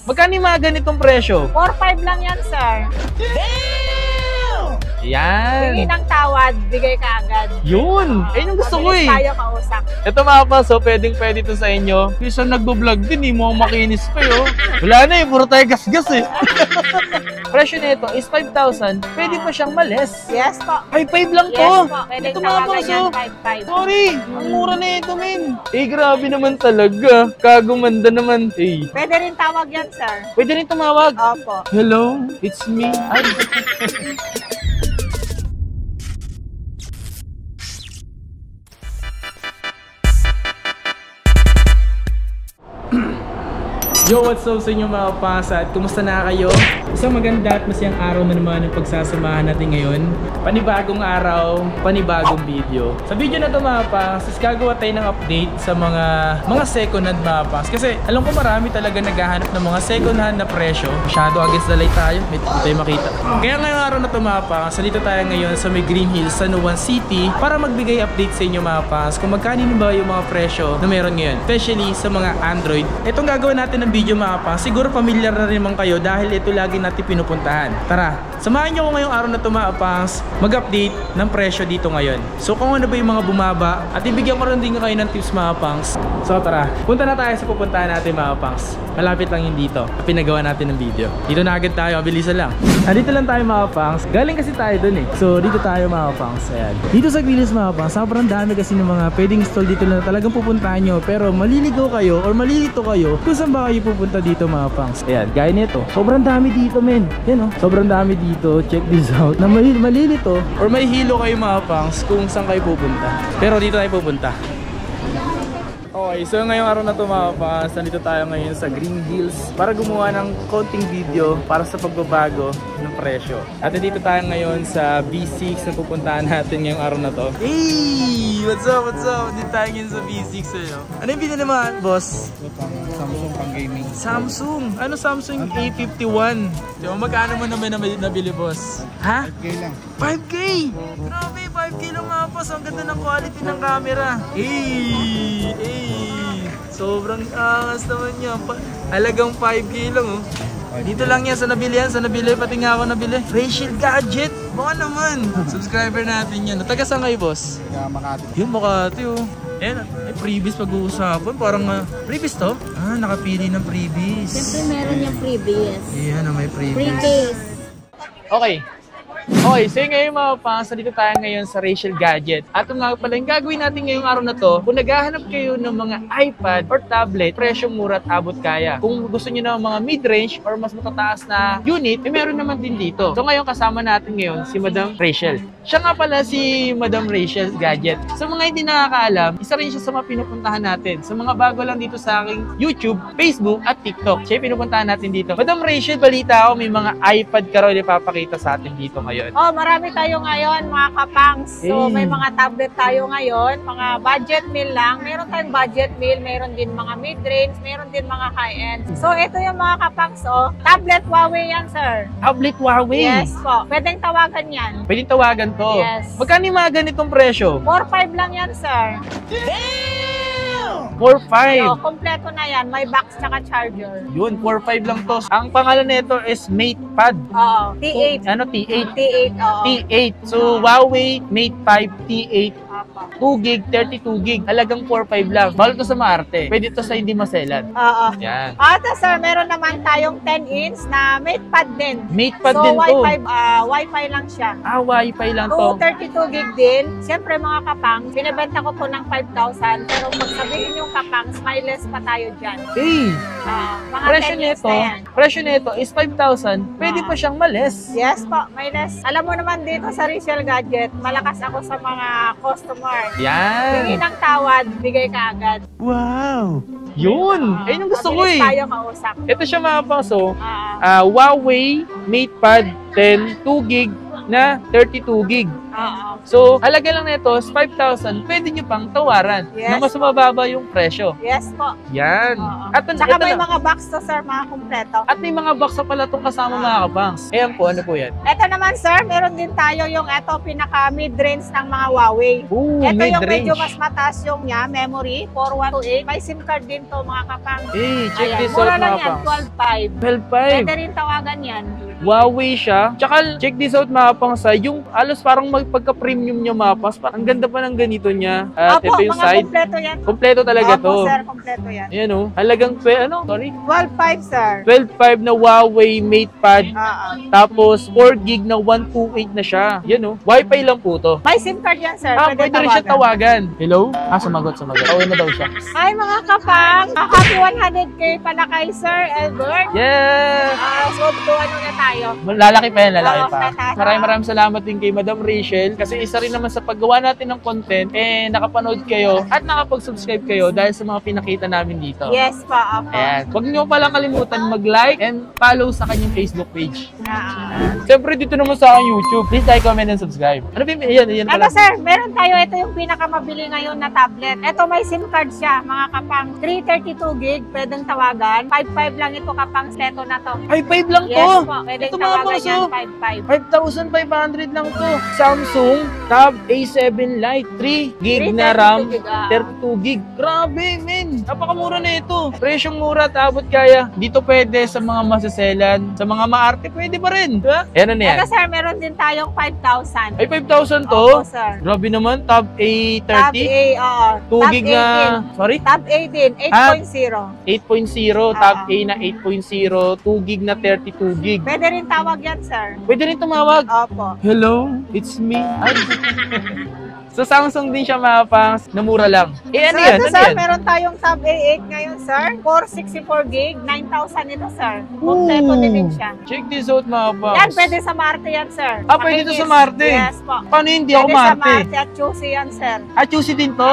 Magkano yung mga ganitong presyo? 4-5 lang yan, sir. Yan. Hingi ng tawad, bigay ka agad. Yun. Ayun yung gusto ko eh. Tayo kausap. Ito mga paso, pwede ito sa inyo. Isa nagbo-vlog din eh, mukhang makinis pa yun. Wala na eh, puro tayo gas-gas eh. Presyo nito is 5,000. Pwede pa siyang malis. Yes po. 5,500 lang to. Yes po. Pwede Ito mga tawagan paso. yan, 5-5. Sorry, ang mura na ito, men. Eh, grabe naman talaga. Kagumanda naman. Eh, Pwede rin tawag yan, sir. pwede rin tumawag. Opo. Hello, it's me. Ay. Yo, what's up sa inyo mga pasa at kumusta na kayo? Isang maganda at masayang araw na naman ang pagsasamahan natin ngayon. Panibagong araw, panibagong video. Sa video na ito mga pas, gagawa tayo ng update sa mga second hand mga pas. Kasi alam ko marami talaga naghahanap ng mga second hand na presyo. Masyado against the light tayo, may tayo makita. Kaya ngayong araw na ito mga pas, salita tayo ngayon sa may Green Hills, San Juan City para magbigay update sa inyo mga pas kung magkano ba yung mga presyo na meron ngayon. Especially sa mga Android. Itong gagawin natin ng video mga pas, siguro familiar na rin naman kayo dahil ito lagi natin pinupuntahan. Tara, samahan nyo ko ngayong araw na ito mga pas mag-update ng presyo dito ngayon. So kung ano ba yung mga bumaba at ibigyan ko rin din kayo ng tips mga pangs. So tara, punta na tayo sa pupuntahan natin mga pangs. Malapit lang yun dito. Pinagawa natin ng video. Dito na agad tayo, mabilisan lang. Dito lang tayo mga pangs. Galing kasi tayo dun eh. So dito tayo mga pangs. Ayan. Dito sa Green Hills mga pangs, sobrang dami kasi ng mga pwedeng stall dito na talagang pupuntahan nyo. Pero maliligaw kayo or malilito kayo kung saan ba kayo pupunta dito mga pangs. Ayan, gaya nito. Sobrang dami dito men. Yan o. Sobrang dami dito. Check this out. Na malilito or may hilo kayo mga pangs kung saan kayo pupunta. Pero dito tayo pupunta. Okay, so ngayong araw na ito mga pas, nandito tayo ngayon sa Green Hills para gumawa ng konting video para sa pagbabago ng presyo. At dito tayo ngayon sa B6 na pupuntahan natin ngayong araw na to. Hey! What's up? What's up? Dito tayo ngayon sa B6 eh. Ano yung video naman, boss? Samsung pang gaming. Samsung? Ano Samsung A51? Di ba magkano mo naman nabili, boss? Ha? 5K lang. 5K! Grabe, 5K lang mga boss. Ang ganda ng quality ng camera. Hey! Hey! Sobrang angas naman niya. Halagang 5K lang oh. Dito lang yan sa nabili. Pati nga ako nabili. Facial gadget. Baka naman. Subscriber natin yan. Taga saan kayo, boss? Kaya Makati. Yun, Makati oh. Ayan, ay freebies pag-uusapan. Parang freebies to? Ah, nakapili ng freebies. Siyempre meron yung freebies. Ayan, may freebies. Free case. Okay. Okay, so ngayon mga fans, dito tayo ngayon sa Racial Gadget. At nga pala, yung gagawin natin ngayong araw na to, kung naghahanap kayo ng mga iPad or tablet, presyo mura at abot kaya. Kung gusto niyo ng mga mid-range or mas matataas na unit, meron naman din dito. So ngayon kasama natin ngayon si Madam Rachel. Siya nga pala si Madam Rachel Gadget. Sa mga hindi nakakaalam, isa rin siya sa mga pinupuntahan natin. Sa mga bago lang dito sa aking YouTube, Facebook at TikTok, siya pinupuntahan natin dito. Madam Rachel, balita ako may mga iPad ka raw ipapakita sa atin dito ngayon. Oh, marami tayo ngayon mga kapangs. So may mga tablet tayo ngayon, mga budget meal lang. Meron tayong budget meal, meron din mga mid-range, meron din mga high-end. So ito yung mga kapangs oh. Tablet Huawei yan, sir. Tablet Huawei? Yes po. Pwedeng tawagan yan. Pwedeng tawagan to? Yes. Magkano yung mga ganitong presyo? 4-5 lang yan, sir. 4-5. So, kompleto na yan. May box tsaka charger. Yun, 4-5 lang to. Ang pangalan nito is MatePad. Oo. T8. Ano? T8. T8, oo. T8. So, Huawei Mate 5 T8. 2GB, 32GB. Halagang 4-5 lang. Bawal to sa maarte. Pwede to sa hindi maselan. Oo. Yan. At sir, meron naman tayong 10-inch na MatePad din. MatePad So, din to. Wi-Fi lang siya. Ah, Wi-Fi lang to. 32GB din. Siyempre mga kapang, binibenta ko to ng 5,000. Pero pag sabihin yung kapang, smiles pa tayo dyan. Hey! Mga Presyo 10 inch nito, na yan. presyo nito is 5,000. Pwede pa siyang malis. Yes po, may less. Alam mo naman dito sa Racial Gadget, malakas ako sa mga customer. Hingi Yan. ng tawad, bigay ka agad. Wow! Yun! Ayun yung gusto ko Mabilis eh. tayo kausap. Ito siya mga paso. Huawei MatePad 10, 2GB, na 32 gig. Oo. So, halaga lang nito is 5,000. Pwede nyo pang tawaran Yes. na mas mababa yung presyo. Yes po. Yan. Oo. At Tsaka ito may na. mga box to, sir, mga kumpleto. At may mga box na pala itong kasama mga kapangs. Ayan po, ano po yan? Ito naman, sir, meron din tayo yung pinaka mid-range ng mga Huawei. Ooh, Ito yung mid-range. medyo mas mataas yung niya, memory, 4128. May SIM card din to, mga kapang. Check Ayan, this mura out lang mga yan, kapangs. 12.5. 12.5. Pwede rin tawagan yan. Huawei siya. Tsaka, check this out mga kapangs. Yung alos parang magpagka-premium niya mga kapangs. Ang ganda pa ng ganito niya. At Opo, ito yung mga side. kumpleto yan. Kompleto talaga Opo, to. sir, kumpleto yan. Ayan o. Halagang, sorry? 12.5, sir. 12.5 na Huawei MatePad. Oo. Tapos, 4 gig na 128 na siya. Yan o. Wi-Fi lang po to. May SIM card yan, sir. Pwede rin siya tawagan. Hello? Sumagot. Tawin na daw siya. Hi, mga kapang. Happy 100K pala kay Sir Albert. Yeah! So, ano na tayo? Lalaki pa yan, lalaki Oo, pa. tataas. Maraming salamat din kay Madam Rachel kasi isa rin naman sa paggawa natin ng content, nakapanood kayo at nakapag-subscribe kayo dahil sa mga pinakita namin dito. Yes po, opo. Ayan. Huwag niyo palang kalimutan mag-like and follow sa kanyang Facebook page. Ah. Siyempre dito naman sa aking YouTube. Please like, comment, and subscribe. Ano ba yun? Ayan Ito, pala. sir, meron tayo. Ito yung pinakamabili ngayon na tablet. Ito may SIM card siya, mga kapang. 332 gig, pwedeng tawagan. 5.5 lang ito kapang sleto na to. 5.5 lang to. Yes po, pwedeng Ito, mga tawagan boss, yan, oh. 5.5. 5,500 lang to. Samsung Tab A7 Lite 3 gig na RAM, 32 gig. Grabe, men. Napakamura na ito. Presyong mura, tabot kaya. Dito pwede sa mga masaselan, sa mga maarte, pwede pa rin. Diba? Yan na yan. Ito, sir, meron din tayong 5,000. Ay, 5,000 to? Opo, sir. Grabe naman, Tab A30. Tab A, oo. 2 gig na, sorry? Tab A din, 8.0. 8.0, Tab A na 8.0, 2 gig na 32 gig. Pwede rin tawag yan, sir. Pwede rin tumawag. Opo. Hello, it's me. Ay. So Samsung din siya mga pangs, na mura lang. Ano So, yan? ito, Ano sir, yan? meron tayong Tab A8 ngayon, sir. 464 gig, 9,000 ito, sir. Kompleto din siya. Check this out mga pangs. Yan, pwede sa Marte yan, sir. Pwede to sa Marte? Yes po. Paano hindi ako Pwede sa Marte? Marte at Choosy yan, sir. Choosy din to.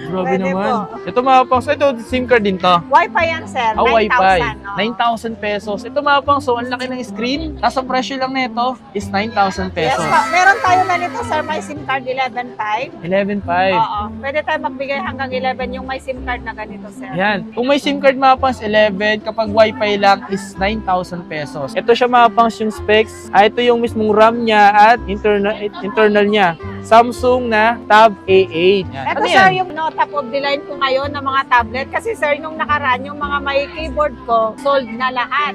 Grabe Pwede naman. po. Ito mga pangs, ito SIM card din to. Wi-Fi yan, sir. Wi-Fi. 9,000. 9,000 pesos. Ito mga pangs, so ang laki ng screen. Tapos ang presyo lang nito is 9,000 Yes pesos. po. Meron tayo na nito, sir. May SIM card 11.5. 11.5. Oo. Pwede tayo magbigay hanggang 11 yung may SIM card na ganito, sir. Yan. Kung may SIM card mga pangs, 11. Kapag Wi-Fi lang is 9,000 pesos. Ito siya mga pangs yung specs. Ito yung mismong RAM niya at internal niya. Samsung na Tab A8. Yan. Ito, Ano sir, yan? yung top of the line ko ngayon ng mga tablet. Kasi, sir, nung nakaraan, yung mga may keyboard ko, sold na lahat.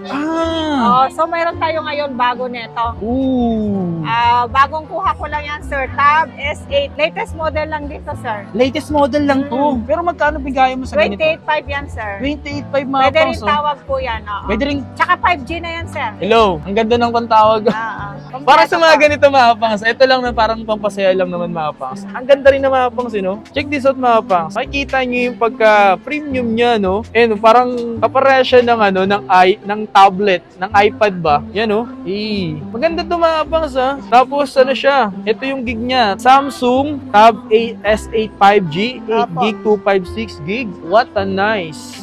So, mayroon tayo ngayon bago nito. Ooh. Bagong kuha ko lang yan, sir. Tab S8. Latest model lang dito, sir. Latest model lang to. Pero magkano bigay mo sa ganito? 28.5 yan, sir. 28.5 mga Pwede rin pangs. oh. tawag po yan. Oo. Pwede rin. Tsaka 5G na yan, sir. Hello. Ang ganda ng pantawag. Para sa mga ganito mga pangs, ito lang na parang pampasaya lang naman mga pangs. Ang ganda rin na mga pangs, no? Check this out mga pangs. Makikita nyo yung pagka-premium niya, no? And parang kapareha siya ng ng tablet, ng iPad ba? Yan, no? Maganda to mga pangs, ha? Tapos ano siya? Ito yung gig niya. Samsung Tab S8 5G, 8 gig, 256 gig. What a nice.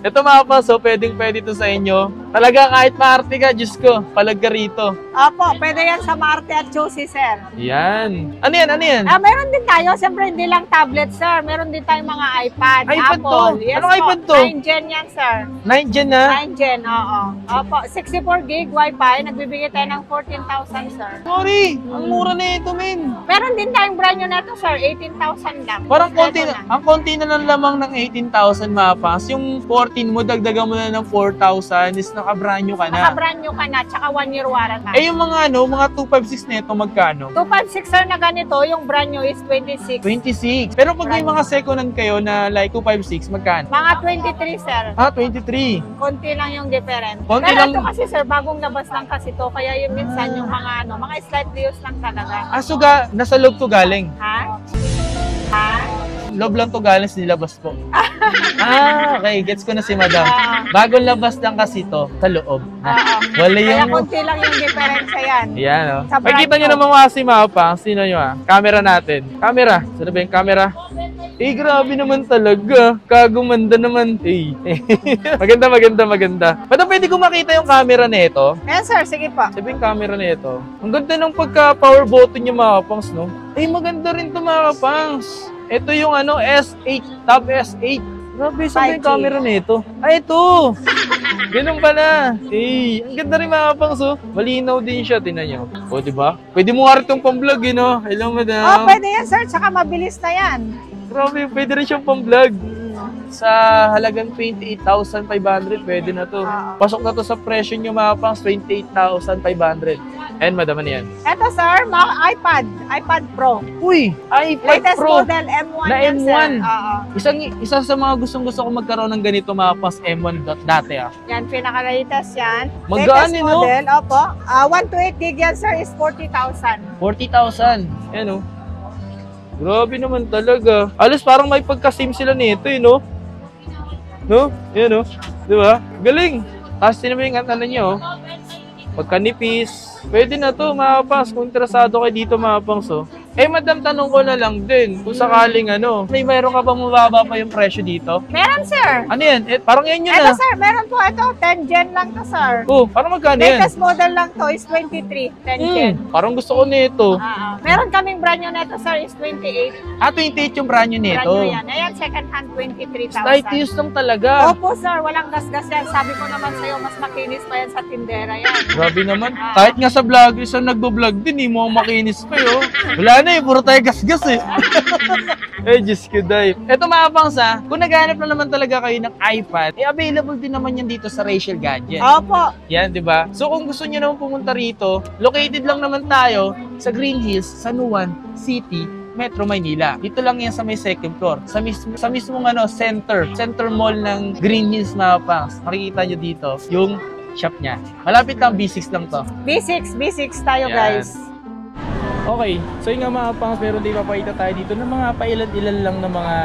Ito mga pangs, so pwede to sa inyo. Talaga kahit maarte ka, Diyos ko, palag ka rito. Opo, pwede yan sa Marte at Choosy, sir. Yan. Ano yan? Meron din tayo, siyempre hindi lang tablet, sir. Meron din tayong mga iPad, iPad Apple. to? Yes Anong po. iPad to? 9 Gen yan, sir. 9 Gen na? 9 Gen, oo. Opo, 64 gig Wi-Fi. Nagbibigay tayo ng 14,000, sir. Sorry, ang mura na ito, men. Meron din tayong brand new na ito, sir. 18,000 lang. Parang konti Ito na, ang konti na ng lamang ng 18,000 mga pangs. Yung 14 mo, dagdagan mo na ng 4,000 is naka-brand new ka na. Naka-brand new ka na, tsaka 1 year warranty. Yung mga 256 na ito, magkano? 256, sir, na ganito, yung brand new is 26. 26. Pero pag may mga second hand kayo na like 256, magkano? Mga 23, sir. 23. Konti lang yung difference. Konti Pero lang. ito kasi, sir, bagong labas lang kasi to. Kaya yung minsan yung mga slightly used lang talaga. So nasa loob to galing. Ha? Loob lang to galing, nilabas po. Okay. Gets ko na si madam. Bagong labas lang kasi to sa loob. Wala Kaya yung... konti lang yung diferensya yan. Yan, oh. Sa brand Makikita nyo new. naman mga si Mapa. Sino nyo, ah? Camera natin. Camera. Sino ba yung camera? Eh, grabe naman talaga. Kagumanda naman. Eh. maganda. Madam, pwede ko makita yung camera nito? Yes, sir. Sige po. Sabi yung camera nito. Ang ganda ng pagka-power button niya mga kapangs, no? Eh, maganda rin to mga kapangs. Ito yung ano, S8, Tab S8. Grabe, saan yung camera nito? Ay, ito! Ganun pala. Eh, ang ganda rin mga kapangs, oh. Malinaw din siya, tinan nyo. O, diba? Pwede mo nga rin itong pang-vlog, eh, no? Hello, madam. Oh, pwede yan, sir. Tsaka mabilis na yan. Grabe, pwede rin siyang pang-vlog. Sa halagang 28,500, pwede na to. Pasok na to sa presyo nyo mga pangs, 28,500. And madam, ano yan? Ito, sir, mga iPad Pro. Uy, iPad Latest Pro model, M1 na yan, M1. sir. Oo. Isa sa mga gustong-gusto ko magkaroon ng ganito mga pangs, M1 dati ah. Yan, pinaka-latest yan. Magaan, Latest no? model, opo. 128 gig yan, sir, is 40,000. 40,000. Yan oh. Grabe naman talaga. Alos parang may pagka-sim sila nito eh, no? No? Yan oh. Di ba? Galing. Tapos tinabi yung ano niyo oh. Pagkanipis. Pwede na to mga pangs. Kung interesado kayo dito mga pangs oh. Eh madam, tanong ko na lang din. Kung sakaling ano, mayroon ka bang mababa pa yung presyo dito? Meron, sir. Ano yan? Eh, parang yan yun Ito, ah. sir, meron po ito. 10 Gen lang to, sir. Oh, parang magkano yan? Latest model lang to is 23. 10 Gen. Parang gusto ko nito. Meron kaming brand new neto, sir, is 28. Ah, 28 yung brand new Brand nito. new yan. Ayan, second hand, 23,000. Slight use lang talaga. Opo, sir. Walang gas-gas yan. Sabi ko naman sa'yo, mas makinis pa yan sa tindera yan. Grabe naman. Kahit nga sa vloggers na nagbo-vlog din, mukhang makinis pa yun. Wala na eh, puro tayo gas-gas eh. Eh, Diyos ko, Dave. Eto mga pangs ha, kung naghanap na naman talaga kayo ng iPad, eh available din naman yan dito sa Rachel Gadget. Opo. Yan, di ba? So kung gusto niyo naman pumunta rito, located lang naman tayo sa Green Hills, San Juan City, Metro Manila. Dito lang yan sa may second floor. Sa mismong ano, center mall ng Green Hills mga pangs. Makikita nyo dito yung shop niya. Malapit lang, B6 lang to. B6 tayo, Yan. guys. Okay, so yung nga mga pangs, pero di papakita tayo dito ng mga pailan-ilan lang ng mga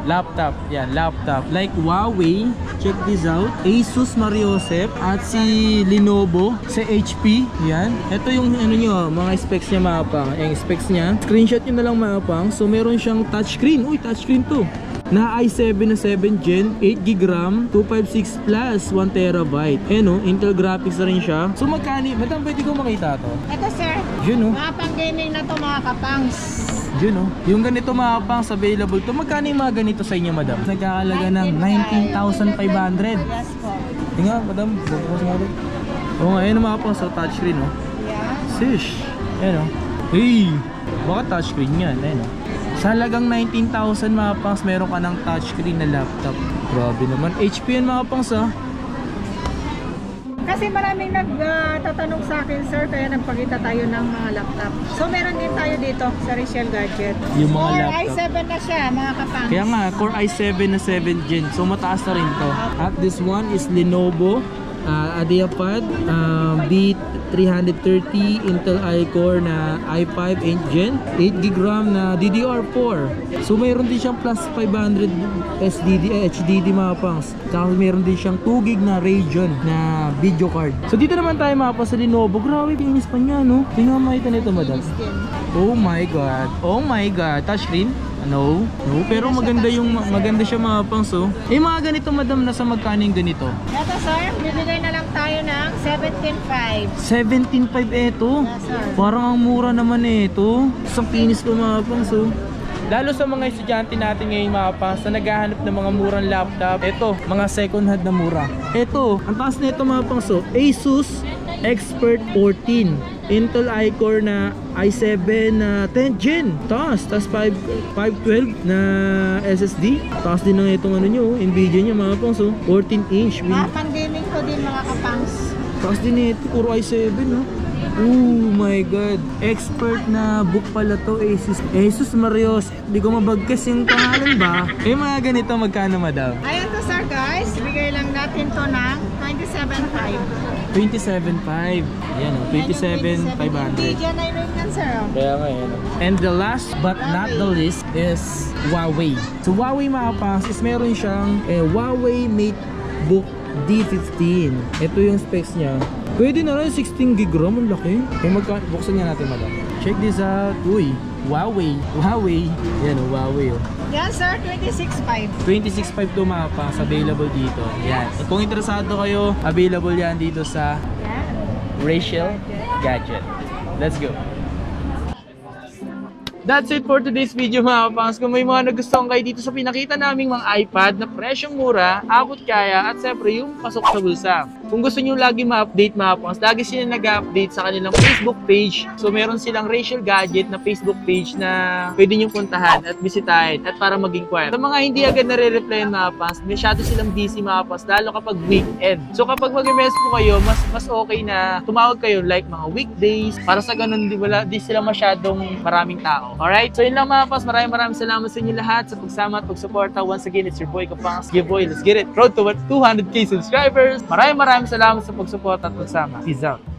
laptop. Yan, laptop. Like Huawei, check this out. Asus Mariosep at si Lenovo, si HP. Yan. Ito yung ano nyo, mga specs niya mga pang. Yung specs niya. Screenshot nyo na lang mga pang. So meron siyang touchscreen. Uy, touchscreen to. Na i7 na 7 Gen, 8GB RAM, 256 plus 1TB. Eh no, Intel graphics na rin siya. So magkano, madam, pwede ko makita to? Ito, sir. Yun no. Mga pang-gaming na to, mga kapangs. Yun no. Yung ganito mga pangs available to, magkano yung mga ganito sa inyo, madam? Nagkakalaga ng 19,500. Yes po. Tinga, madam. Oo nga, ayun ang mga pangs sa touchscreen no. Yeah. Sish. Ayun no. Hey, baka touchscreen yan. Ayun no. Sa halagang 19,000 mga pangs, meron ka ng touchscreen na laptop. Grabe naman. HP yan mga pangs ha. Kasi maraming nagtatanong sa akin, sir, kaya nagpakita tayo ng mga laptop. So meron din tayo dito sa Rachel Gadget. Yung mga Core laptop. i7 na siya, mga kapangs. Kaya nga, Core i7 na 7 Gen. So mataas na rin to. At this one is Lenovo IdeaPad B330 Intel i-Core na i5 8 Gen, 8GB RAM na DDR4. So mayroon din siyang plus 500 HDD mga pangs. Tsaka mayroon din siyang 2GB na Radeon na video card. So dito naman tayo mga pangs sa Lenovo. Grabe, kinis pa niya no. Tingnan mo makita nito madam. Oh my god. Oh my god. Touchscreen? No. No, pero maganda siya mga pangs oh. Eh mga ganito madam, nasa magkano yung ganito? Ito, sir, bibigay na lang tayo ng 17,500. 17,500 eto. Yes, sir. Parang ang mura naman ito. Isang kinis ko mga pangs oh. Lalo sa mga estudyante natin ngayon mga pangs na naghahanap ng mga murang laptop. Ito, mga second hand na mura. Ito, ang taas na ito mga pangs oh. Asus Expert 14. Intel i-Core na i7 na 10 Gen. Taas 512 na SSD. Taas din na itong ano nyo, Nvidia nyo mga pangs oh. 14 inch. Mga pang-gaming ko din, mga kapangs. Taas din ito, puro i7 no. Oh my god. Expert na book pala to, Asus Mariosep. Hindi ko mabagkas yung pangalan ba? Eh mga ganito, magkano madam? Ayan to, sir, guys. Bigay lang natin to ng 27,500. 27,500. Ayan o, 27,500. Nvidia na rin yan, sir. Kaya nga yan. And the last but not the least is Huawei. So Huawei mga pangs is meron siyang Huawei MateBook D15. Ito yung specs niya. Pwede na rin 16GB RAM, ang laki. Buksan niya natin madam. Check this out. Uy, Huawei. Yan o, Huawei o. Yan sir, 26.5. 26.5 to mga pangs, available dito. Yan. At kung interesado kayo, available yan dito sa Yan. Rachel Gadget. Let's go! That's it for today's video mga kapangs. Kung may mga nagustuhan kayo dito sa pinakita naming mga iPad na presyong mura, abot kaya at syempre yung pasok sa bulsa. Kung gusto nyo lagi ma-update mga kapangs, lagi sila nag-update sa kanilang Facebook page. So meron silang Rachel Gadget na Facebook page na pwede nyo puntahan at bisitahin at para mag-inquire. Sa mga hindi agad nare-reply mga kapangs, masyado silang busy mga kapangs, lalo kapag weekend. So kapag mag-message po kayo, mas okay na tumawag kayo like mga weekdays para sa ganun di sila masyadong maraming tao. Alright, so yun lang mga kapangs, maraming salamat sa inyo lahat sa pagsama at pagsuporta. Once again, it's your boy Kapangs. Giveaway, let's get it! Road to 200k subscribers! Maraming salamat sa pagsuporta at pagsama. Peace out!